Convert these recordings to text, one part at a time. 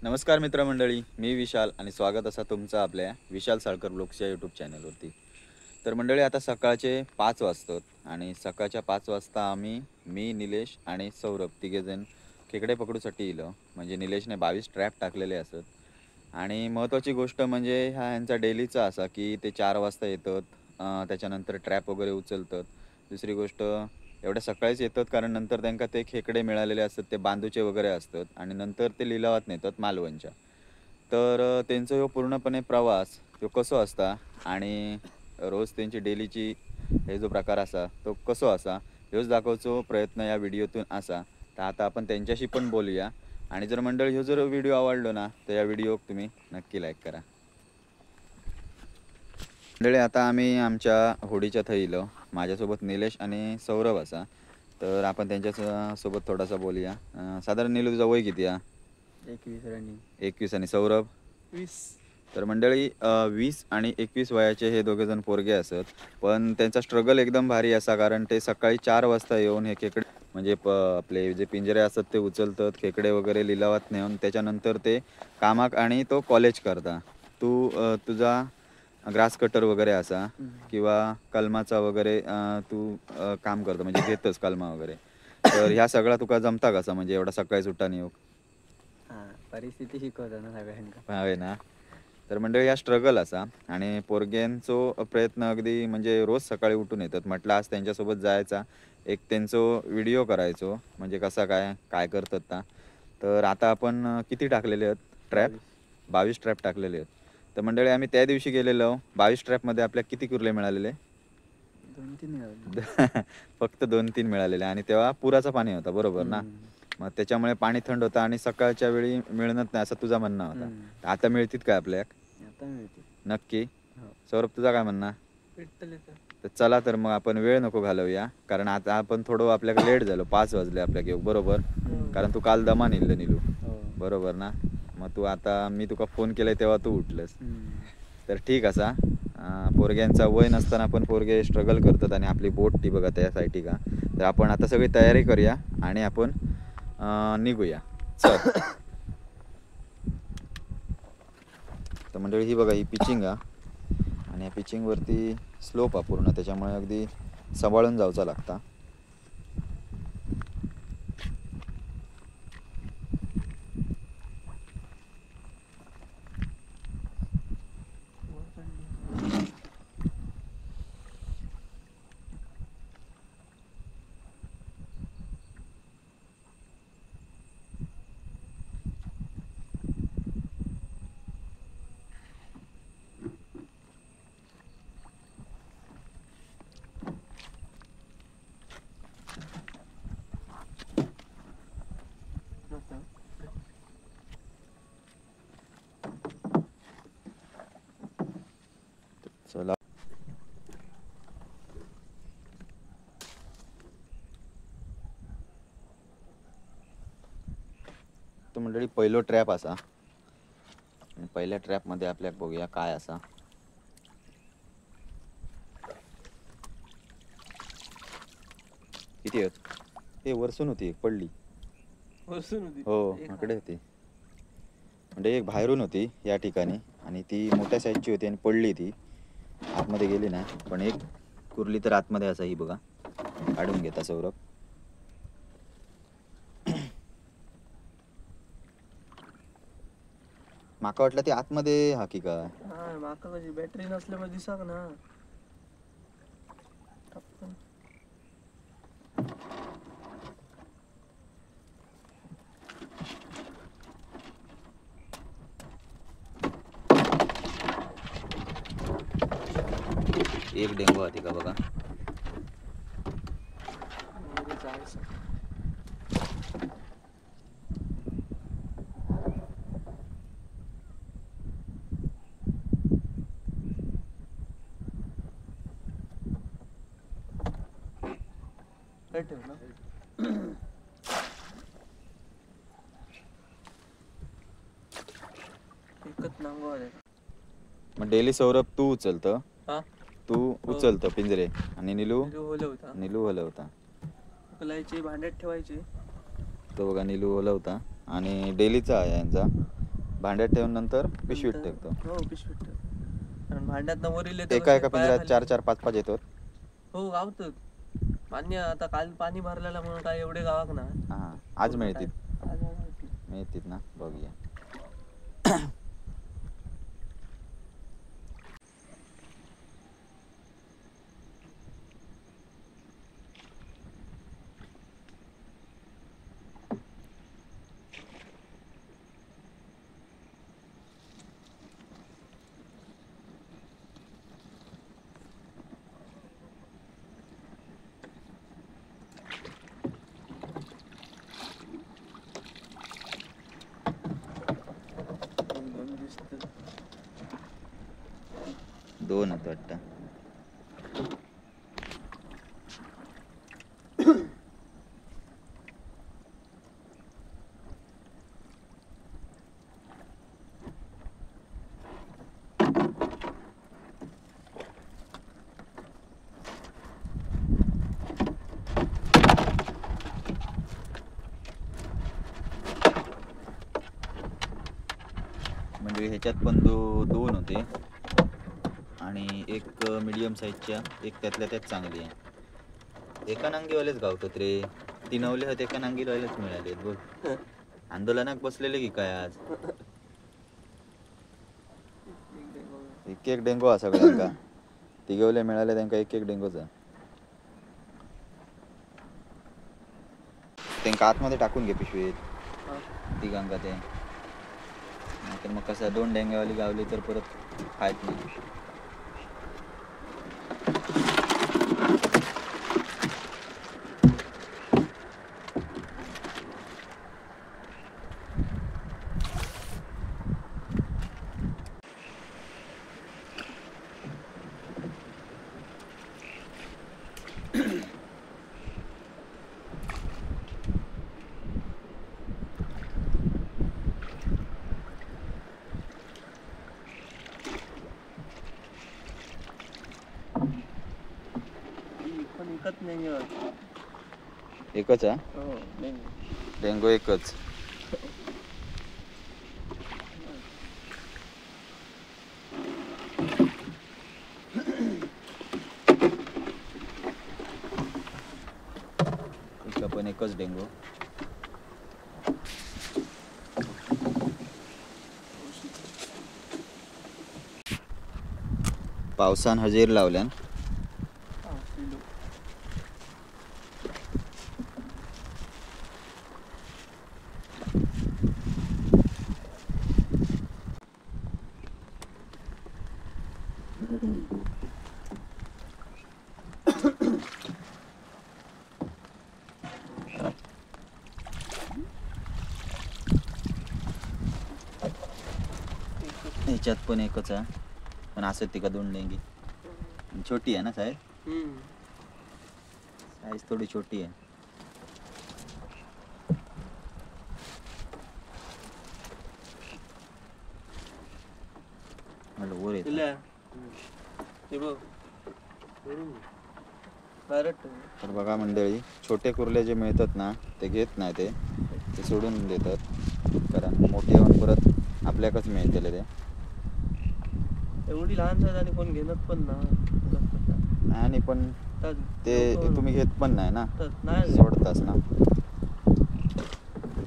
नमस्कार मित्रमंडळी, मी विशाल आणि स्वागत असा तुमचं आपल्या विशाल साळकर ब्लॉग्सच्या यूट्यूब चॅनलवरती. तर मंडळी आता सकाळचे 5 वाजतात आणि सकाळच्या 5 वाजता मी निलेश आणि सौरभ तिघेजण खेकडे पकडूसाठी इलो. म्हणजे निलेशने 22 ट्रॅप टाकलेले असत आणि महत्त्वाची गोष्ट म्हणजे ह्यांचा डेलीचा असा की ते 4 वाजता येतात, त्याच्यानंतर ट्रॅप वगैरे उचलतात. दुसरी गोष्ट एवढ्या सकाळीच येतात कारण नंतर त्यांना ते खेकडे मिळालेले असतात, ते बांधूचे वगैरे असतात आणि नंतर ते लिलावात नेतात मालवणच्या. तर त्यांचा ह्यो पूर्णपणे प्रवास ह्यो कसो असता आणि रोज त्यांची डेलीची हे जो प्रकार असा तो कसो असा ह्योच दाखवचो प्रयत्न या व्हिडिओतून असा. तर आता आपण त्यांच्याशी पण बोलूया आणि जर मंडळी ह्यो जर व्हिडिओ आवडलो ना तर या व्हिडिओक तुम्ही नक्की लाईक करा. मंडळी आता आम्ही आमच्या होडीच्या थैलो. माझ्यासोबत निलेश आणि सौरभ असा. तर आपण त्यांच्या सोबत थोडासा बोलूया. साधारण निलू तुझा वय किती आहे? 21 रनिंग. 21. आणि सौरभ? 20. तर मंडळी 20 आणि 21 वयाचे हे दोघेजण पोरगे असत. पण त्यांचा स्ट्रगल एकदम भारी असा कारण ते सकाळी 4 वाजता येऊन हे खेकडे म्हणजे आपले जे पिंजरे असतात ते उचलतात, खेकडे वगैरे लिलावात नेऊन त्याच्यानंतर ते कामाक आणि तो कॉलेज करता. तू तुझा ग्रास कटर वगैरे असा किंवा कलमाचा वगैरे तू काम करतो म्हणजे घेतोस कलमा वगैरे. तर ह्या सगळा तुका जमता कसा म्हणजे एवढा सकाळी सुट्टा येऊ? परिस्थिती शिकवतो ना सगळ्यांना. आहे ना. तर मंडळी हा स्ट्रगल असा आणि पोरग्यांचो प्रयत्न अगदी म्हणजे रोज सकाळी उठून येतात. म्हटलं आज त्यांच्यासोबत जायचा, एक त्यांचो व्हिडिओ करायचो म्हणजे कसा काय काय करतात ना. तर आता आपण किती टाकलेले आहेत ट्रॅप? 22 ट्रॅप टाकलेले आहेत. तर मंडळी आम्ही त्या दिवशी गेलेलो 22 ट्रॅपमध्ये आपल्याला किती कुर्ले मिळालेले? 2-3 मिळाले. फक्त 2-3 मिळालेले आणि तेव्हा पुराचं पाणी होता बरोबर ना. मग त्याच्यामुळे पाणी थंड होतं आणि सकाळच्या वेळी मिळणं नाही असं तुझा म्हणणं होता. आता मिळतील काय आपल्याक? आता मिळते. नक्की. हो. सौरभ तुझा काय म्हणणं? भेटतले तर. तर चला तर मग आपण वेळ नको घालवूया कारण आता आपण थोडं आपल्याला लेट झालो, 5 वाजले आपल्याला येऊ बरोबर. कारण तू काल दमा निघलं निलू बरोबर ना. मग तू आता मी तुका फोन केलाय तेव्हा तू उठलंस. तर ठीक असा पोरग्यांचा वय नसताना पण पोरगे स्ट्रगल करतात आणि आपली बोट ती बघा त्यासाठी का. तर आपण आता सगळी तयारी करूया आणि आपण निघूया चल. तर मंडळी ही बघा ही पिचिंग आणि या पिचिंगवरती स्लोप आहे पूर्ण त्याच्यामुळे अगदी सांभाळून जायचा लागता. चला. तो मंडळी पहिलो ट्रॅप असा आणि पहिल्या ट्रॅपमध्ये आपल्याला बघूया काय असा. किती आहेत? हे वरसून होती एक पडली. वरसून होती? हो इकडे होती म्हणजे एक बाहेरून होती या ठिकाणी आणि ती मोठ्या साईजची होती आणि पडली ती आतमध्ये गेली नाही. पण एक कुर्ली तर आतमध्ये असा ही बघा काढून घेता सौरभ. माका वाटलं ते आतमध्ये हा की काय. माका कशी बॅटरी नसल्यामुळे दिसाक ना. एक डेंगू होती का बघा. मग डेली सौरभ तू उचलतं, तू उचलतं पिंजरे आणि निलू हलवता. भांड्यात ठेवायचे. तो बघा निलू हलवता आणि डेलीचा आहे यांचा. भांड्यात ठेवून नंतर पिशवीत नंतर- ठेवतो. हो पिशवीत ठेव. कारण भांड्यात वरील येतं एका एका कसे पिंजऱ्यात पायाखाली. 4 4 5 5 येतात. हो गावतात. मान्य आता काल पाणी भरलेलं म्हणून काय एवढे गावाक ना. हा आज पूर्ण मिळतील. काय- आज नाही माहिती. मिळतील ना, बघूया. दोन दिसतं. 2 आहेत वाटतं. म्हणजे ह्याच्यात पण 2 होते आणि एक मीडियम साईजच्या, एक त्यातल्या त्यात चांगली आहे. एका नांगीवालेच गावतात रे. 3 अवले आहेत, एका नांगीवालेच मिळाले बोल. आंदोलनात बसलेले की काय आज? एक एक डेंगो हा सगळ्यांका. तिघवले मिळाले त्यांका एक एक डेंगोचा. त्यांका आतमध्ये टाकून घे पिशवीत हा. तिघांका ते. नाहीतर मग कसं 2 डेंगेवाली गावली तर परत खायत नाही. पण विकत नाही आहे. एकच हा हो नाही. डेंगो एकच. इथं पण एकच डेंगो. पावसान हजेर लावल्यान. हा, सिलो. ह्याच्यात पण एकच आहे, पण असं ती का 2 डेंगी. छोटी आहे ना साईज? हम्म. साईज थोडी छोटी आहे. मला वर येत. दिल्या. हे बघ. डायरेक्ट. तर बघा मंडळी, छोटे कुर्ले जे मिळतात ना ते घेत नाही, ते सोडून देतात. कारण मोठे येऊन परत आपल्याकच मिळतील ते. एवढी लहान साईज आणि कोण घेणत पण ना. आणि पण ते तुम्ही घेत पण नाही ना, नाही सोडताच ना.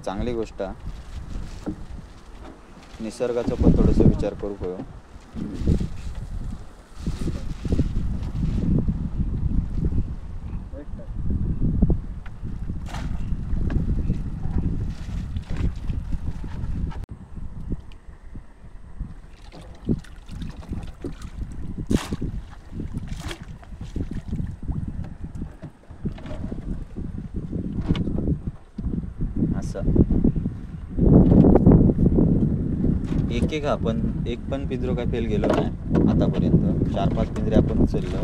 चांगली गोष्ट आहे. निसर्गाचा पण थोडस विचार करू हो. असं एक आपण एक पण पिंजरो काय फेल गेलो नाही आतापर्यंत. 4-5 पिंजरे आपण उचललो.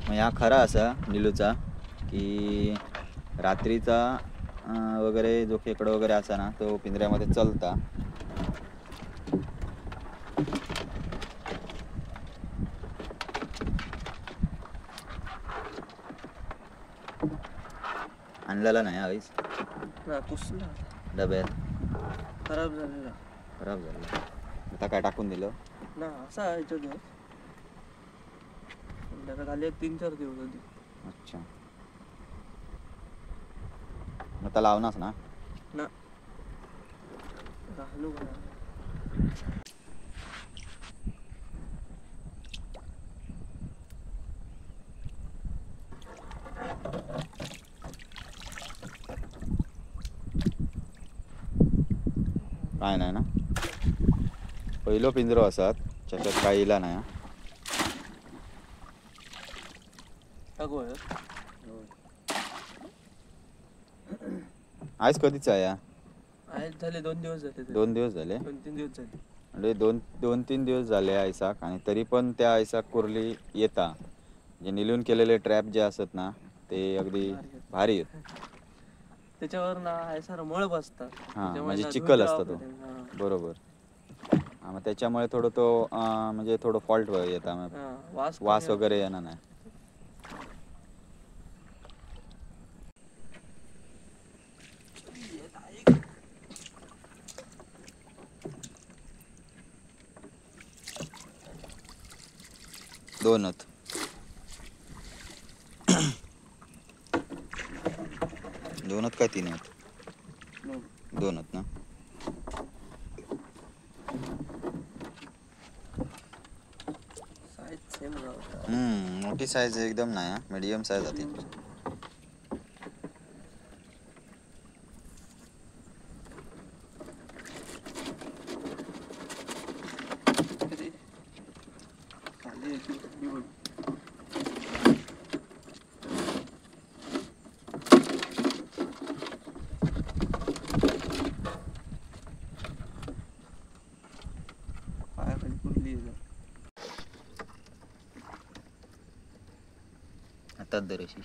मग ह्या खरा असा निलूचा की रात्रीचा वगैरे जो खेकडा वगैरे असा ना तो पिंजऱ्यामध्ये चलता. आणलेला नाही आईस. ना कुसला डब्यात खराब झालेला खराब झालं. आता काय टाकून दिलं? ना असा याच्या दिवस त्याचा खाली एक 3-4 दिवस होती. अच्छा, मग आता लावणारच ना? ना घालू का? काय नाही ना, पहिलो पिंजरो असतात त्याच्यात काही इला नाही. टाकू आहे आज कधीच आहे या? आहेत झाले 2 दिवस झाले ते. 2 दिवस झाले. 2-3 दिवस झाले. म्हणजे 2-3 दिवस झाले आयसाक, आणि तरी पण त्या आयसाक कुर्ली येता. जे निलून केलेले ट्रॅप जे असत ना ते अगदी भारी आहेत. भारी आहेत. त्याच्यावर ना आहे सर मळ बसतात. हां, त्याच्यामुळे म्हणजे ना चिखल धुयला असतो तो. वगैरे, हां. बरोबर. मग त्याच्यामुळे थोडं तो म्हणजे थोडं फॉल्ट येता, मग हां, वास वास कमी वगैरे होतो. येणार नाही. दोनच दोनच काय 3 आहेत? मग दोनच ना. साईज सेम गावतात. मोठी साईज एकदम नाही, मीडियम साईज होती. किती? खाली याची ही बघ. पायाखाली कुर्ली आहे. हातात दरेशी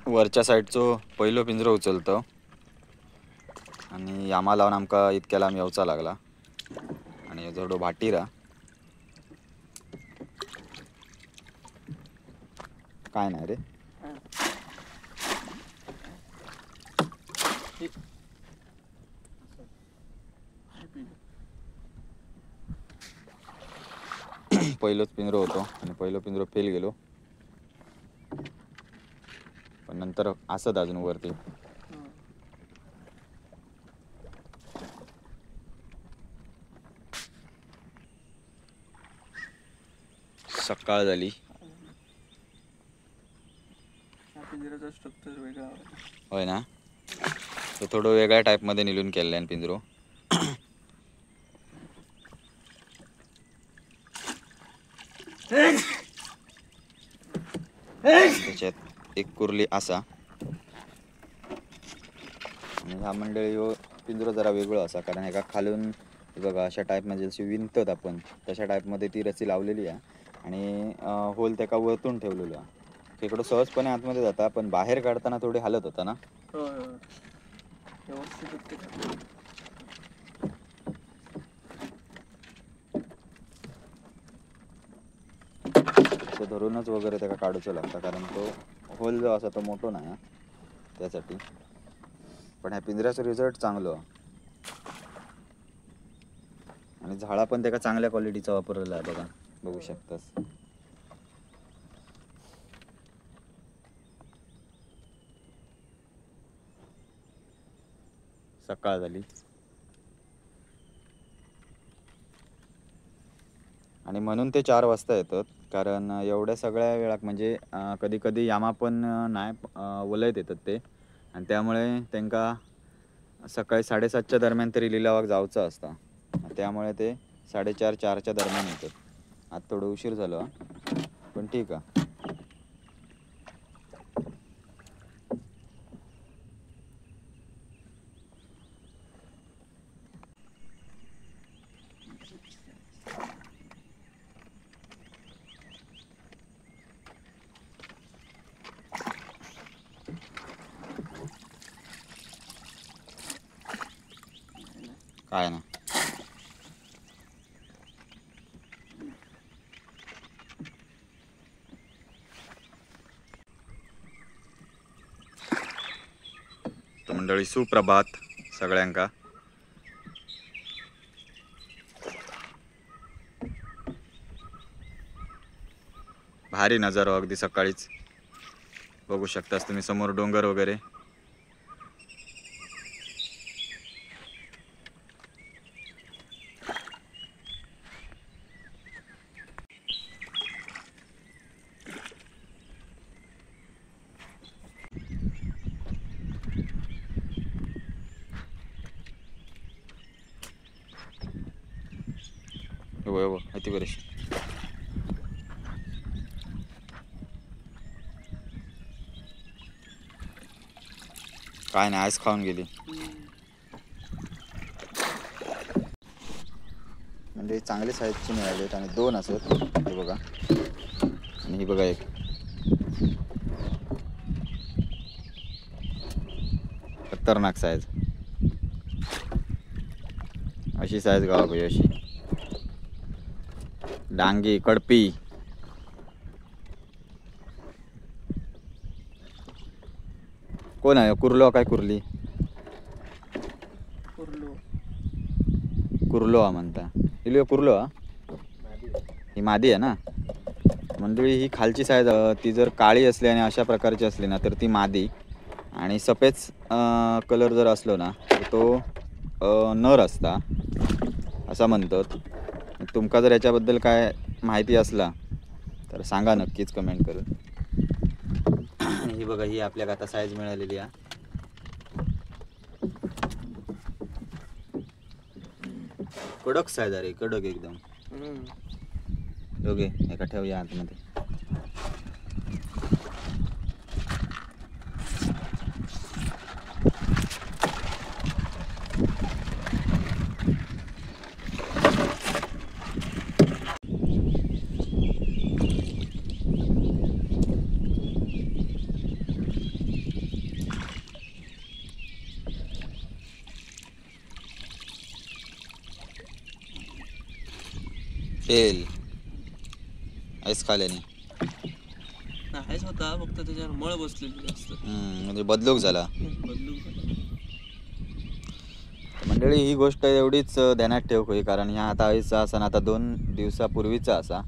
वरच्या साईडचो पहिलो पिंजरो उचलतो, आणि यामा लावून आमका इतक्या लांब येवचा लागला. आणि जवळ भाटीरा काय नाही रे. हां. पहिलोच पिंजरो होतो आणि पहिलो पिंजरो फेल गेलो, पण नंतर असत अजून वरती. हां. सकाळ झाली. त्या पिंजऱ्याचा स्ट्रक्चर वेगळा आहे. होय ना, तो थोडं वेगळ्या टाईपमध्ये निलून केलेला आहे पिंजरो. त्याच्यात एक कुर्ली असा, आणि ह्या मंडळी ह्यो पिंजरो जरा वेगळं असा, कारण एका खालून हे बघा अशा टाईपमध्ये जशी विणतात आपण तशा टाईपमध्ये ती रस्सी लावलेली आहे, आणि होल त्याका वरतून ठेवलेलो आहे. तिकडं सहजपणे आतमध्ये जाता, पण बाहेर काढताना थोडी हालत होता ना. होय होय, व्यवस्थित होते का? ते धरूनच वगैरे त्याला काढूचं लागतं, कारण तो होल जो असा तो मोठो नाही त्यासाठी. पण ह्या पिंजऱ्याचं रिझल्ट चांगलं, आणि झाडा पण त्याला चांगल्या क्वालिटीचा वापरलेला आहे बघा, बघू शकतास. सकाळ झाली, आणि म्हणून ते 4 वाजता येतात, कारण एवढ्या सगळ्या वेळात म्हणजे कधी कधी यामा पण नाही वलयत येतात ते, आणि त्यामुळे त्यांका सकाळी 7:30च्या दरम्यान तरी लिलावाक जायचं असतं. त्यामुळे ते 4:30-4च्या दरम्यान येतात. आज थोडं उशीर झालं, पण ठीक आहे. काय ना तर मंडळी सुप्रभात सगळ्यांका. भारी नजारा अगदी सकाळीच बघू शकतास तुम्ही समोर डोंगर वगैरे. हो अति बरेच. काय नाही आईस खाऊन गेली. म्हणजे चांगले साईजचे मिळालेत आणि 2 असत. हे बघा आणि ही बघा एक. खतरनाक साईज. अशी साईज गावा पाहिजे अशी. डांगी कडपी. कोण आहे कुर्लो काय कुर्ली? कुर्लो. कुर्लो हा म्हणता. इल्यो कुर्लो हा. ही मादी आहे ना मंडळी. ही खालची साईज ती जर काळी असली आणि अशा प्रकारची असली ना तर ती मादी. आणि सफेद कलर जर असलो ना तर तो नर असता असं म्हणतात. तुमका जर याच्याबद्दल काय माहिती असला तर सांगा नक्कीच कमेंट करून. ही बघा ही आपल्याला आता साईज मिळालेली आहे. कडक साईज आहे रे, कडक एकदम. ओके एका ठेवूया आतमध्ये. तेल आईस खाल्याने नाहीच होता, फक्त त्याच्यावर मळ बसलेली जास्त. म्हणजे बदलूक झाला. बदलून मंडळी ही गोष्ट एवढीच ध्यानात ठेव होई, कारण ह्या आता आईचा असा ना आता 2 दिवसापूर्वीचा असा.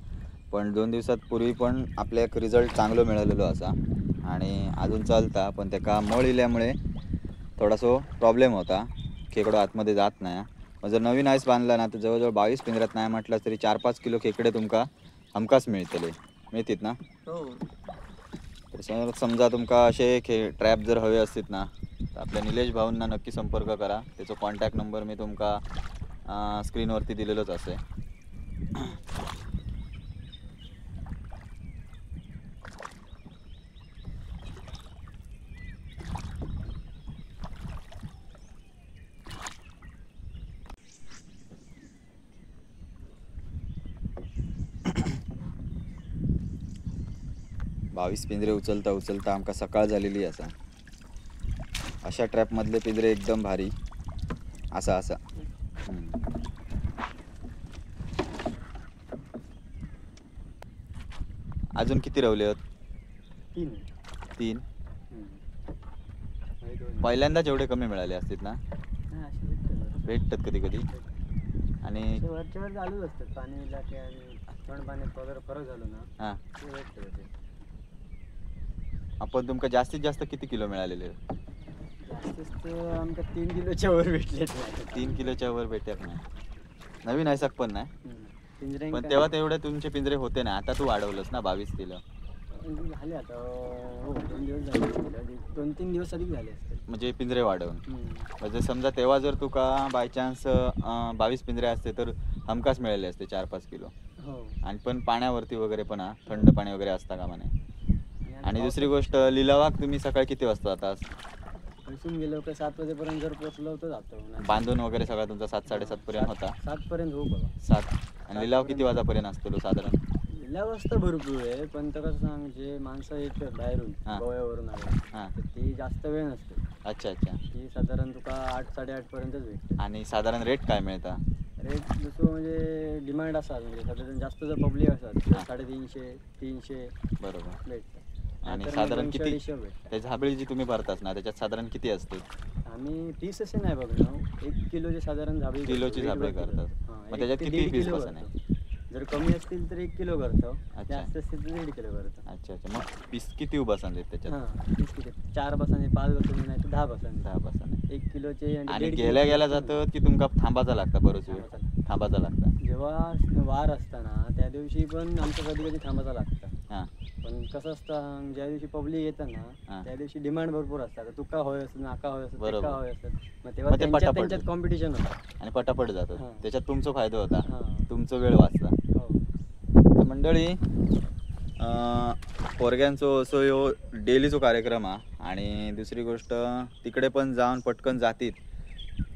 पण 2 दिवसापूर्वी पण आपल्या एक रिझल्ट चांगलं मिळालेलो असा आणि अजून चालता. पण त्याका मळ इल्यामुळे थोडासा प्रॉब्लेम होता. खेकडो आतमध्ये जात नाही. मग जर नवीन आईस बांधला ना तर जवळजवळ 22 पिंजऱ्यात नाही म्हटलं तरी 4-5 किलो खेकडे तुमका हमखास मिळतील ना. हो. तर समजा तुमका असे ट्रॅप जर हवे असतील ना तर आपल्या निलेश भाऊंना नक्की संपर्क करा. त्याचा कॉन्टॅक्ट नंबर मी तुमका स्क्रीनवरती दिलेलोच असे. बावीस पिंजरे उचलता आमका सकाळ झालेली असा. अशा ट्रॅपमधले पिंजरे एकदम भारी असा. अजून किती रवले आहेत? 3. पहिल्यांदाच एवढे कमी मिळाले असतील ना? भेटतात कधी कधी. आणि वरच्यावर चालूच असतात. पाणी इलाके आणि थंड पाण्यात वगैरे फरक झालो ना. हां ते भेटतात. आपण तुमका जास्तीत जास्त किती किलो मिळालेले? जास्तीत आमका 3 किलोच्या वर भेटले. 3 किलोच्या वर भेटत नाही. नवीन ऐसक पण नाही. पिंजरे पण तेव्हा तेवढे तुमचे पिंजरे होते ना. आता तू वाढवलंस ना 22 किलो. झाले आता. हो 2 दिवस झाले. 2-3 दिवस अधिक झाले असतील. म्हणजे पिंजरे वाढवून. म्हणजे समजा तेव्हा जर तुका बाय चान्स 22 पिंजरे असते तर हमखास मिळाले असते 4-5 किलो. हो. आणि पण पाण्यावरती वगैरे पण थंड पाणी वगैरे असता का म्हणे. आणि दुसरी गोष्ट लिलावाक तुम्ही सकाळी किती वाजता जाता? इथून गेलो का 7 वाजेपर्यंत जर पोहोचलो तर जातो. बांधून वगैरे सगळा तुमचा 7-7:30 पर्यंत होता. 7 पर्यंत हो बघा. 7. आणि लिलाव किती वाजापर्यंत असतो साधारण? लिलाव असतं भरपूर आहे, पण तर कसं सांग जे माणसं येतात बाहेरून गोव्यावरून आले हां तर ते जास्त वेळ नसते. अच्छा अच्छा. ही साधारण तुका 8-8.5 पर्यंतच भेटते. आणि साधारण रेट काय मिळता? रेट जसं म्हणजे डिमांड असतात, म्हणजे साधारण जास्त जर पब्लिक असतात हां. 350-300 बरोबर. भेटतात. आणि नाहीतर मग साधारण किती 200-250 भेटतात. ते झाबळी जी तुम्ही भरतास ना त्याच्यात साधारण किती असते? आम्ही पीस असे नाही बघणार, 1 किलोचे साधारण झाबळी किलोची करतो, झाबळी वेटवर करतात. किलो. हां, मग 1 त्याच्यात ते किती 1.5 पीस किलो बसणे? करतो. जर कमी असतील तर 1 किलो करतो, अच्छा. जास्त असतील तर 1.5 किलो करतो. अच्छा अच्छा. मग पीस किती बसन आहेत त्याच्यात? हां, पीस किती 4 बसाने, 5 बसाने, नाही तर 10 बसाने. 10 बसन. 1 किलोचे आणि 1.5 गेल्या किलोचे गेल्या असतील ना, जातं की तुमका थांबायचा लागता बरोच वेळ? थांबायचा लागतं. थांबायचा लागता. जेव्हा वार असताना त्या दिवशी पण आमचं कधी कधी थांबायचं लागतं. हां पण कसं असतं, ज्या दिवशी पब्लिक येतं ना हां. त्या दिवशी डिमांड भरपूर असतात. तुका होय असत, नाका होय असत, तेका बरोबर. होय असत. मग तेव्हा मग ते त्यांच्यात पटापट त्यांच्यात कॉम्पिटिशन होतं. आणि पटापट जातात. हां. त्याच्यात तुमचा फायदा होता. हां. तुमचा वेळ वाचला. हो. तर मंडळी पोरग्यांचो असो ह्यो डेलीचो कार्यक्रम हा. आणि दुसरी गोष्ट तिकडे पण जाऊन पटकन जातीत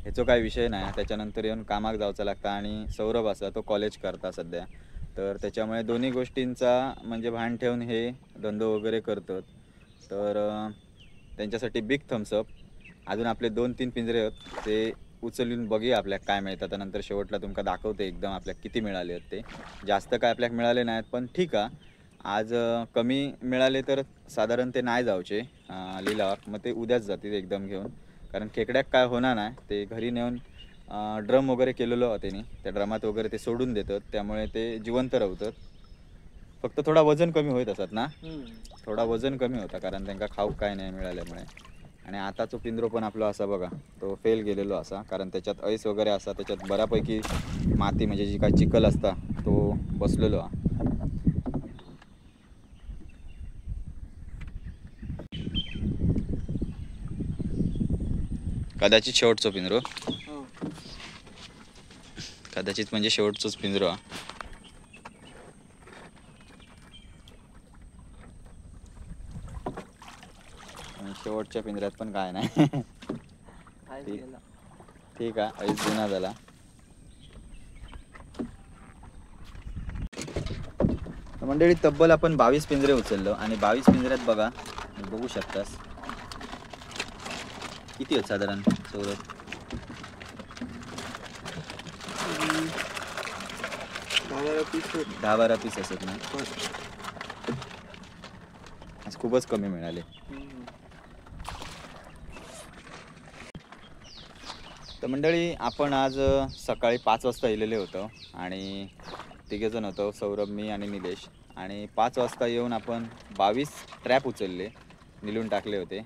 ह्याचो काय विषय नाही. त्याच्यानंतर येऊन कामाक जावचं लागतं. आणि सौरभ असा तो कॉलेज करता सध्या, तर त्याच्यामुळे दोन्ही गोष्टींचा म्हणजे भान ठेवून हे धंदो वगैरे करतात. तर त्यांच्यासाठी बिग थम्सअप. अजून आपले 2-3 पिंजरे आहेत ते उचलून बघूया आपल्याला काय मिळतात. त्यानंतर शेवटला तुमका दाखवते एकदम आपल्याला किती मिळाले आहेत ते. जास्त काय आपल्याला मिळाले नाहीत, पण ठीक आहे. आज कमी मिळाले तर साधारण ते नाही जावचे लिलावात, मग ते उद्याच जातील एकदम घेऊन. कारण खेकड्याक काय होणार नाही, ते घरी नेऊन ड्रम वगैरे केलेलं होते त्यांनी, त्या ड्रमात वगैरे ते सोडून देतात, त्यामुळे ते जिवंत राहतात. फक्त थोडा वजन कमी होत असत ना, थोडा वजन कमी होता कारण त्यांना खाऊ काय नाही मिळाल्यामुळे. आणि आताचो पिंजरो पण आपला असा बघा, तो फेल गेलेलो असा, कारण त्याच्यात ऐस वगैरे असा, त्याच्यात बऱ्यापैकी माती म्हणजे जी काय चिखल असता तो बसलेलो हा. कदाचित शेवटचो पिंजरो, कदाचित म्हणजे शेवटचोच पिंजरो हा. आणि शेवटच्या पिंजऱ्यात पण काय नाही. ठीक आहे, ऐस जुना झाला. मंडळी तब्बल आपण 22 पिंजरे उचललो आणि 22 पिंजऱ्यात बघा, बघू शकतास किती आहेत साधारण सौरभ? 10-12 पीस असत ना. आज खूपच कमी मिळाले. तर मंडळी आपण आज सकाळी 5 वाजता येलेले होतो आणि तिघेजण होतो, सौरभ, मी आणि निलेश. आणि 5 वाजता येऊन आपण 22 ट्रॅप उचलले, निलून टाकले होते.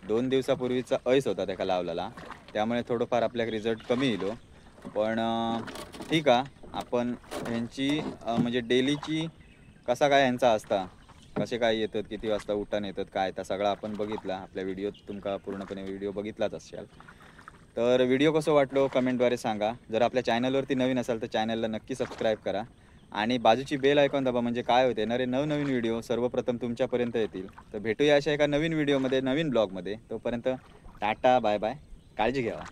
2 दिवसापूर्वीचा ऐस होता त्याला लावलेला, त्यामुळे थोडंफार आपल्याला रिझल्ट कमी येलो. पण ठीक आहे, आपण ह्यांची म्हणजे डेलीची कसा काय ह्यांचा असता, कसे काय येतात, किती वाजता उठान येतात, काय त्या सगळं आपण बघितला आपल्या व्हिडिओत. तुमका पूर्णपणे व्हिडिओ बघितलाच असाल. तर व्हिडिओ कसं वाटलो कमेंटद्वारे सांगा. जर आपल्या चॅनलवरती नवीन असाल तर चॅनलला नक्की सबस्क्राईब करा आणि बाजूची बेल आयकॉन दाबा, म्हणजे काय होते येणारे नवनवीन व्हिडिओ सर्वप्रथम तुमच्यापर्यंत येतील. तर भेटूया अशा एका नवीन व्हिडिओमध्ये, नवीन ब्लॉगमध्ये. तोपर्यंत टाटा, बाय बाय, काळजी घ्यावा.